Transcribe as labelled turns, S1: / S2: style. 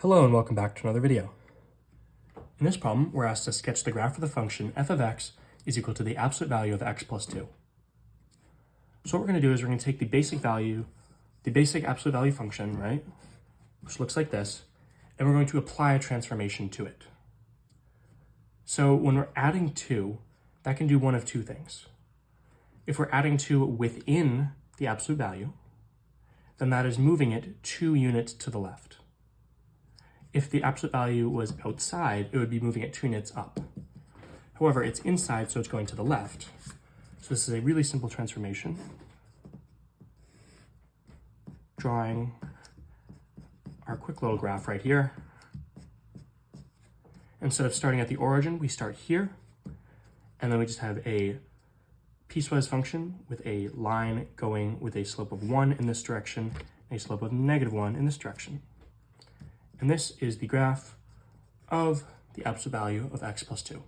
S1: Hello and welcome back to another video. In this problem, we're asked to sketch the graph of the function f of x is equal to the absolute value of x plus 2. So what we're going to do is we're going to take the basic absolute value function, right, which looks like this, and we're going to apply a transformation to it. So when we're adding 2, that can do one of two things. If we're adding 2 within the absolute value, then that is moving it 2 units to the left. If the absolute value was outside, it would be moving it 2 units up. However, it's inside, so it's going to the left. So this is a really simple transformation. Drawing our quick little graph right here. Instead of starting at the origin, we start here, and then we just have a piecewise function with a line going with a slope of 1 in this direction, and a slope of -1 in this direction. And this is the graph of the absolute value of x plus 2.